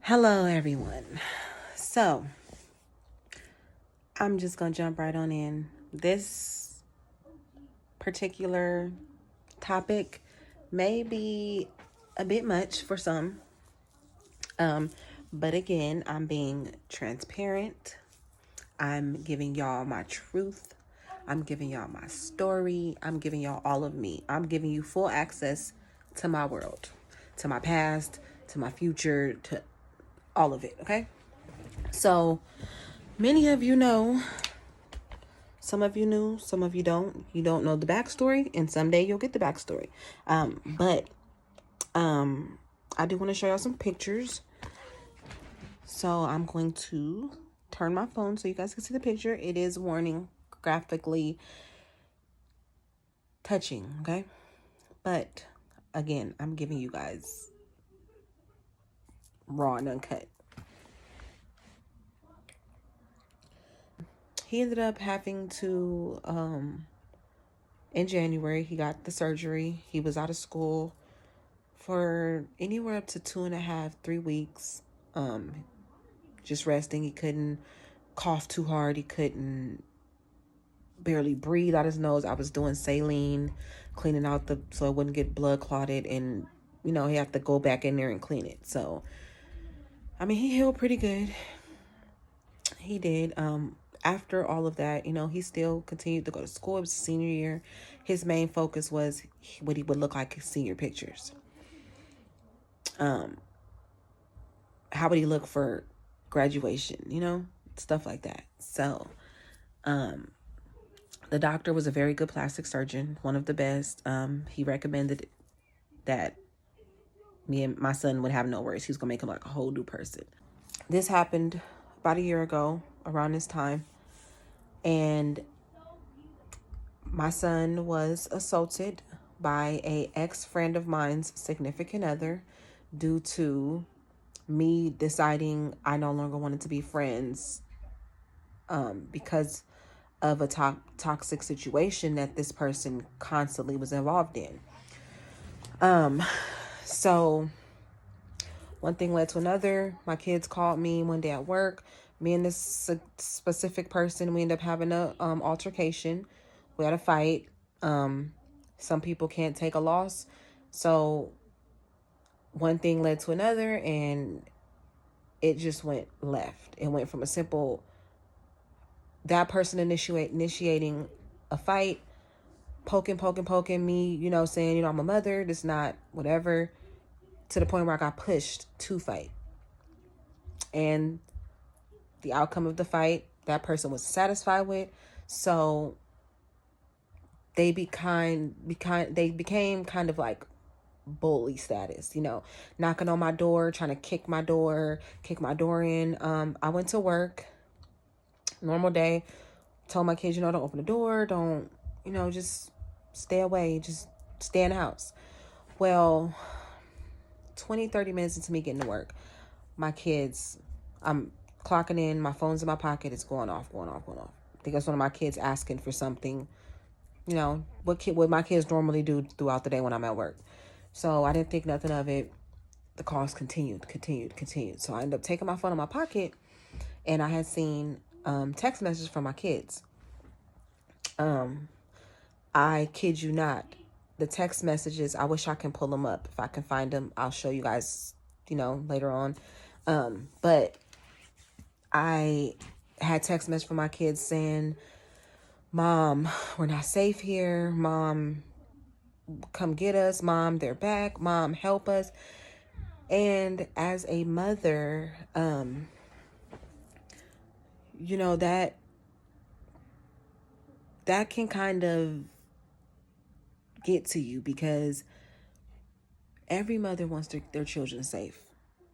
Hello, everyone. So, I'm just going to jump right on in. This particular topic may be a bit much for some. Um, but again, I'm being transparent. I'm giving y'all my truth. I'm giving y'all my story. I'm giving y'all all of me. I'm giving you full access to my world, to my past, to my future, to all of it, okay? So, many of you know, some of you knew, some of you don't. You don't know the backstory, and someday you'll get the backstory. But I do want to show y'all some pictures. So I'm going to turn my phone so you guys can see the picture. It is warning graphically touching, okay? But again, I'm giving you guys raw and uncut. He ended up having to, in January, he got the surgery. He was out of school for anywhere up to 2.5, 3 weeks. Just resting. He couldn't cough too hard. He couldn't barely breathe out his nose. I was doing saline, cleaning out so it wouldn't get blood clotted, and he had to go back in there and clean it. So, I mean, he healed pretty good. He did. After all of that, he still continued to go to school. It was senior year. His main focus was what he would look like in senior pictures. How would he look for graduation, stuff like that. So, the doctor was a very good plastic surgeon, one of the best. He recommended that me and my son would have no worries. He was going to make him like a whole new person. This happened about a year ago, around this time. And my son was assaulted by a ex-friend of mine's significant other due to me deciding I no longer wanted to be friends because of a toxic situation that this person constantly was involved in. So one thing led to another. My kids called me one day at work. Me and this specific person, we ended up having a altercation. We had a fight. Some people can't take a loss. So one thing led to another, and it just went left. It went from a simple, that person initiating a fight, poking me, saying, I'm a mother, this not whatever, to the point where I got pushed to fight. And the outcome of the fight, that person was satisfied with. So they became kind of like bully status, knocking on my door, trying to kick my door in. I went to work, normal day, told my kids, don't open the door, don't, just stay away, just stay in the house. Well, 20-30 minutes into me getting to work, my kids, I'm clocking in, my phone's in my pocket, it's going off. I think that's one of my kids asking for something, what my kids normally do throughout the day when I'm at work. So I didn't think nothing of it. The calls continued. So I ended up taking my phone in my pocket, and I had seen text messages from my kids. I kid you not. The text messages, I wish I can pull them up. If I can find them, I'll show you guys, later on. But I had text messages from my kids saying, Mom, we're not safe here. Mom, come get us. Mom, they're back. Mom, help us. And as a mother, that can kind of get to you, because every mother wants their children safe.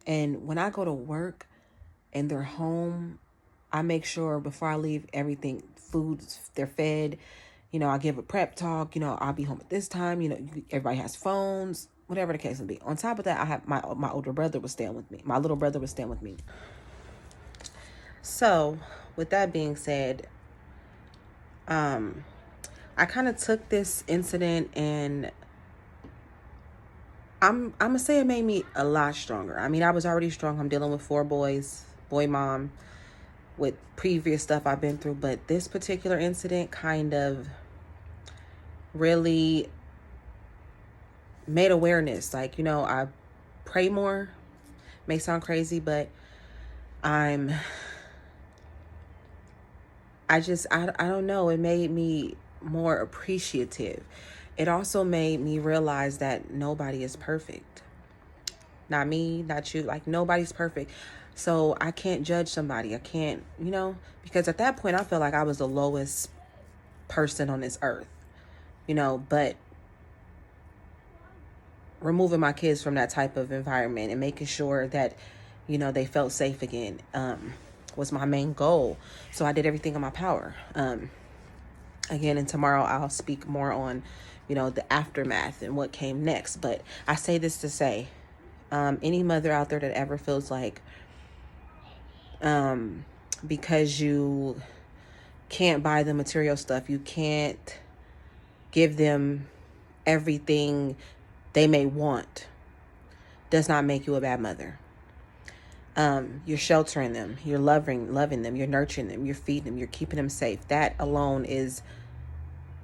And when I go to work and they're home, I make sure before I leave, everything, food, they're fed. I give a prep talk. I'll be home at this time. Everybody has phones, whatever the case may be. On top of that, I have my older brother was staying with me. My little brother was staying with me. So, with that being said, I kind of took this incident and I'm gonna say it made me a lot stronger. I mean, I was already strong. I'm dealing with 4 boys, boy mom, with previous stuff I've been through, but this particular incident kind of really made awareness. Like, I pray more. May sound crazy, but I'm I don't know, it made me more appreciative. It also made me realize that nobody is perfect. Not me, not you. Like, nobody's perfect. So I can't judge somebody. I can't, because at that point I felt like I was the lowest person on this earth, but removing my kids from that type of environment and making sure that, they felt safe again, was my main goal. So I did everything in my power. Again, and tomorrow I'll speak more on, the aftermath and what came next. But I say this to say, any mother out there that ever feels like, because you can't buy the material stuff, you can't give them everything they may want, does not make you a bad mother. You're sheltering them, you're loving them, you're nurturing them, you're feeding them, you're keeping them safe. That alone is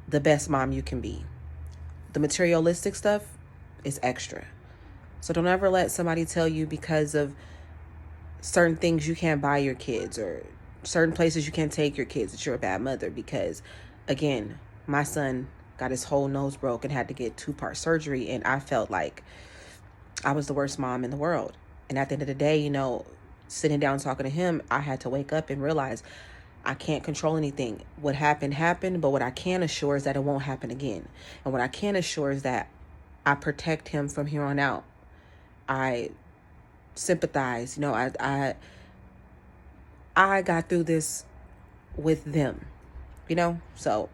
the best mom you can be. The materialistic stuff is extra. So don't ever let somebody tell you because of certain things you can't buy your kids or certain places you can't take your kids that you're a bad mother. Because, again, my son got his whole nose broke and had to get 2-part surgery, and I felt like I was the worst mom in the world. And at the end of the day, sitting down talking to him, I had to wake up and realize I can't control anything. What happened, but what I can assure is that it won't happen again. And what I can assure is that I protect him from here on out. I sympathize. I got through this with them, so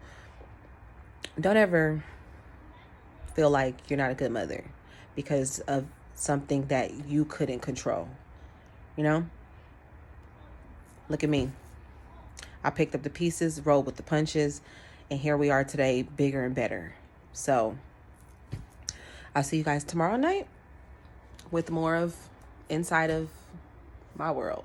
don't ever feel like you're not a good mother because of something that you couldn't control. Look at me. I picked up the pieces, rolled with the punches, and here we are today, bigger and better. So I'll see you guys tomorrow night with more of Inside of My World.